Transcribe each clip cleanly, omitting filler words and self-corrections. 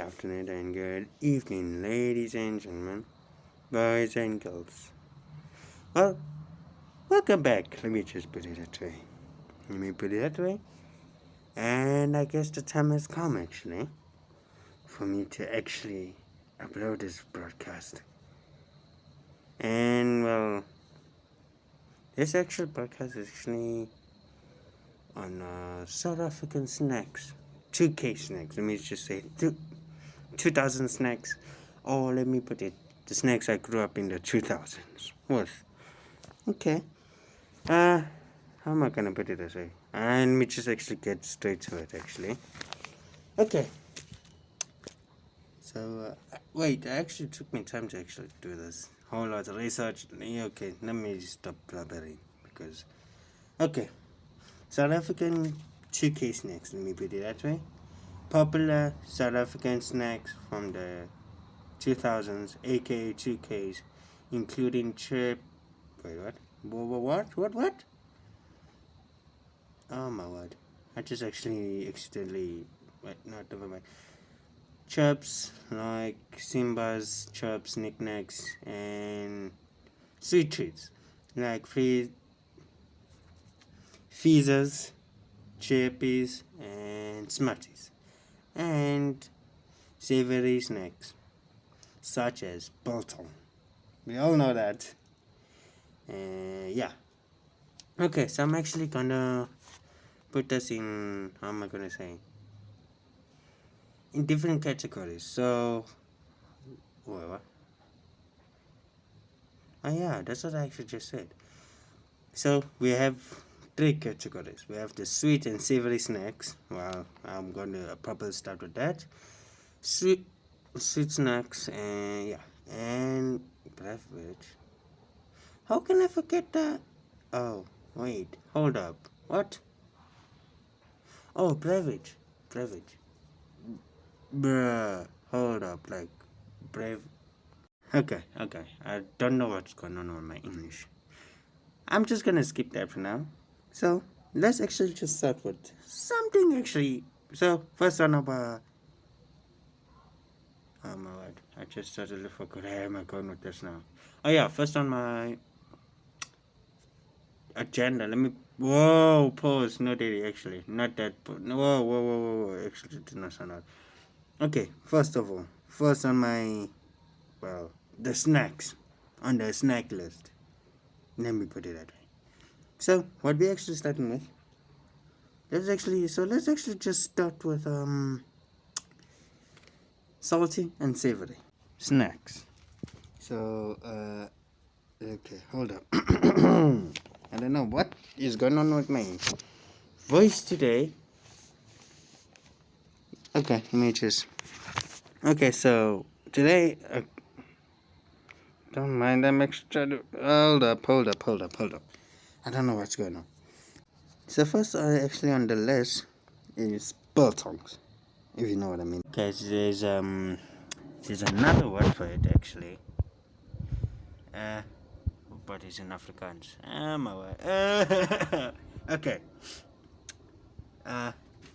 afternoon, and good evening, ladies and gentlemen, boys and girls. Well, welcome back. Let me just put it that way. And I guess the time has come, actually, for me to actually upload this broadcast. And, well, this actual broadcast is actually on South African snacks. 2K snacks. Let me just say 2000 snacks. Or let me put it, the snacks I grew up in the 2000s with. Okay. How am I gonna put it this way? And let me just actually get straight to it, actually. Okay. So, wait, it actually took me time to actually do this. Whole lot of research. Okay, let me stop blabbering. Because, okay. South African 2K snacks, let me put it that way. Popular South African snacks from the 2000s, aka 2Ks, including chip. Wait, what? What? Oh my word. I just actually accidentally. Wait, no, never mind. Chips, like Simba's chips, knickknacks, and sweet treats, like Feezers, chippies, and Smarties, and savory snacks, such as biltong. We all know that. Yeah. Okay, so I'm actually gonna put this in, how am I gonna say, in different categories. So, what? Oh yeah, that's what I actually just said. So we have three categories. We have the sweet and savory snacks. Well, I'm gonna probably start with that. Sweet snacks, and yeah, and beverage. How can I forget that? Oh, wait, hold up. What? Oh, beverage. Bruh, hold up, like, brave. Okay. I don't know what's going on with my English. I'm just gonna skip that for now. So, let's actually just start with something actually. So, first on our. Oh my word, I just totally forgot. Where am I going with this now? Oh yeah, first on my agenda. Let me. Whoa, pause. Not really, actually. Not that. Whoa. Actually, did not sound out. Okay, first of all, first on my, well, the snacks, on the snack list. Let me put it that way. So, what we actually starting with? Let's actually just start with salty and savory snacks. So, okay, hold up. I don't know what is going on with my voice today. Okay, let me just. Okay, so today, don't mind, I'm extra. Hold up. I don't know what's going on. So first, actually on the list is biltongs, if you know what I mean. Okay, so there's another word for it actually. But it's in Afrikaans. My word. Okay.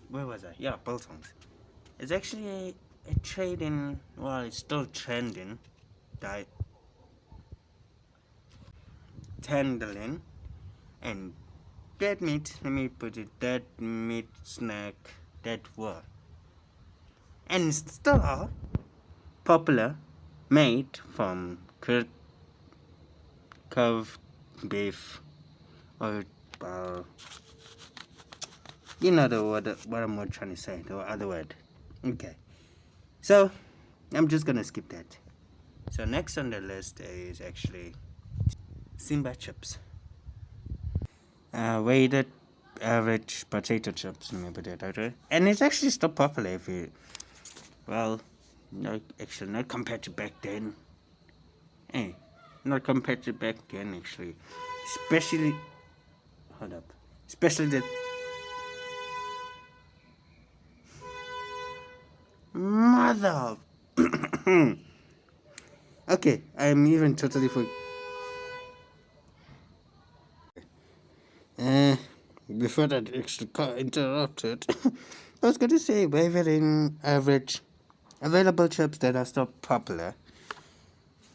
Where was I? Yeah, biltongs. It's actually a trade in. Well, it's still trending. Tendolin and dead meat. Let me put it. Dead meat snack. That were and still are popular, made from curved beef or you know the word, what I'm trying to say, the other word. Okay, so I'm just gonna skip that. So next on the list is actually Simba chips, weighted average potato chips, maybe that, and it's actually still popular if you, well, no, actually not compared to back then. Hey, not compared to back then actually, especially, hold up, especially the mother. Okay, I'm even totally for. Uh, Before that extra car interrupted, I was going to say wavering average available chips that are still popular.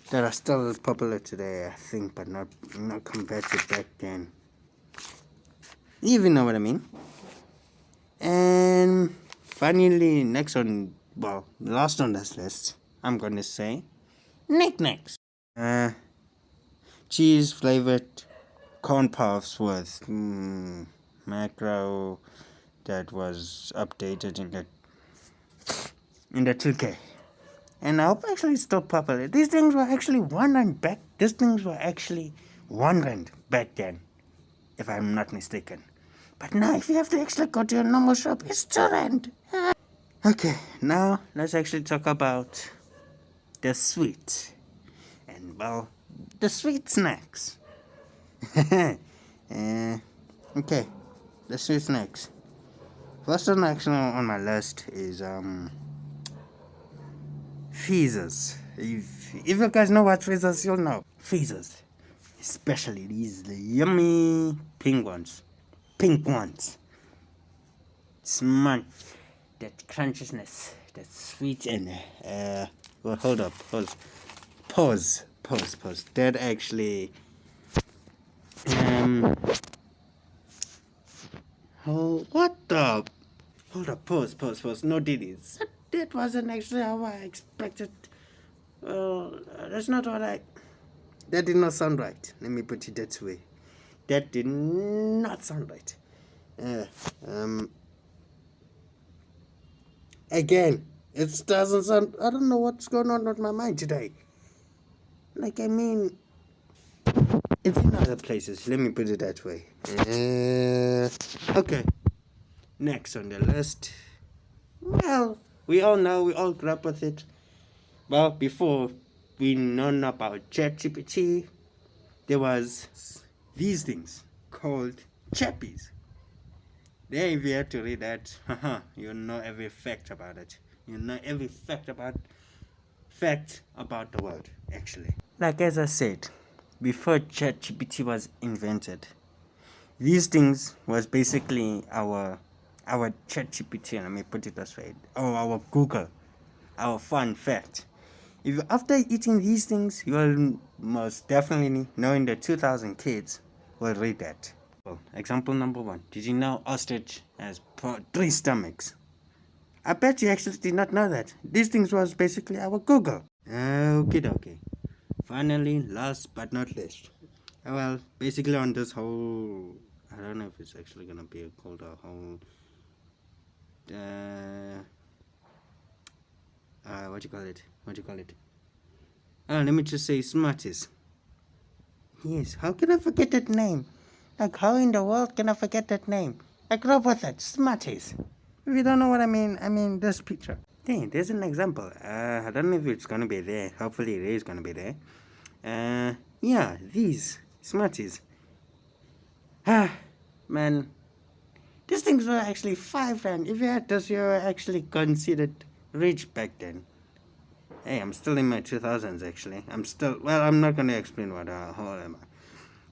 That are still popular today, I think, but not compared to back then. You even know what I mean. And finally, last on this list, I'm gonna say knickknacks. Cheese flavored corn puffs with macro that was updated in the 2K. And I hope actually it's still popular. These things were actually 1 rand back. These things were actually 1 rand back then, if I'm not mistaken. But now, if you have to actually go to a normal shop, it's 2 rand. Okay, now let's actually talk about the sweet. And well, the sweet snacks. Okay, the sweet snacks. First one actually on my list is Feezers. If you guys know what Feezers, you'll know. Feezers. Especially these the yummy pink ones. Pink ones. Smart. That crunchiness. That sweet and well, hold up. Pause. That actually oh, what the? Hold up, pause. No diddies. That wasn't actually how I expected. Well, that's not what I. That did not sound right. Let me put it that way. That did not sound right. Again, it doesn't sound. I don't know what's going on with my mind today. Like, I mean, it's in other places. Let me put it that way. Okay. Next on the list. Well, we all know, we all grew up with it. Well, before we known about ChatGPT, there was these things called chappies. There, if you had to read that, you know every fact about it. You know every fact about the world, actually. Like as I said, before ChatGPT was invented, these things was basically our ChatGPT. Let me put it this way, or our Google, our fun fact. If after eating these things, you will most definitely, knowing the 2000 kids will read that. Well, example number 1. Did you know ostrich has 3 stomachs? I bet you actually did not know that. These things was basically our Google. Okay. Finally, last but not least. Well, basically on this whole, I don't know if it's actually gonna be called a whole. What do you call it? Let me just say Smarties. Yes, how can I forget that name? Like, how in the world can I forget that name? I grew up with it, Smarties. If you don't know what I mean this picture. Hey, there's an example. I don't know if it's gonna be there. Hopefully it is gonna be there. Yeah, these Smarties. Man, these things were actually 5 rand. If you had this, you were actually considered rich back then. Hey, I'm still in my 2000s actually. I'm not gonna explain how old am I.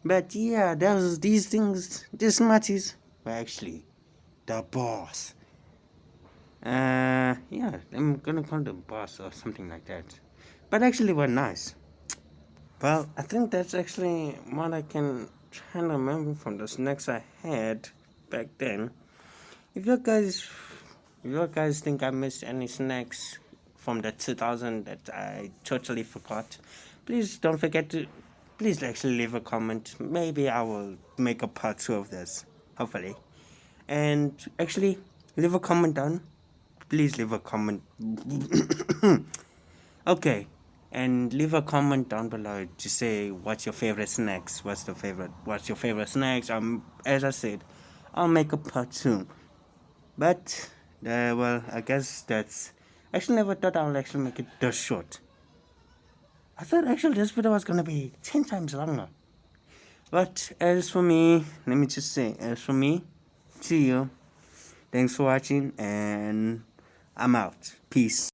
But yeah, these things, these Smarties were actually the boss. Yeah, I'm gonna call them boss or something like that. But actually were nice. Well, I think that's actually what I can try and remember from the snacks I had back then. If you guys think I missed any snacks from the 2000 that I totally forgot, please don't forget to please actually leave a comment. Maybe I will make a part 2 of this, hopefully. And actually leave a comment down. Please leave a comment. Okay, and leave a comment down below to say what's your favorite snacks. What's your favorite snacks? As I said, I'll make a part 2. But well, I guess that's. Actually, never thought I'll actually make it this short. I thought actually this video was gonna be 10 times longer. But as for me, let me just say, as for me, to you, thanks for watching, and I'm out. Peace.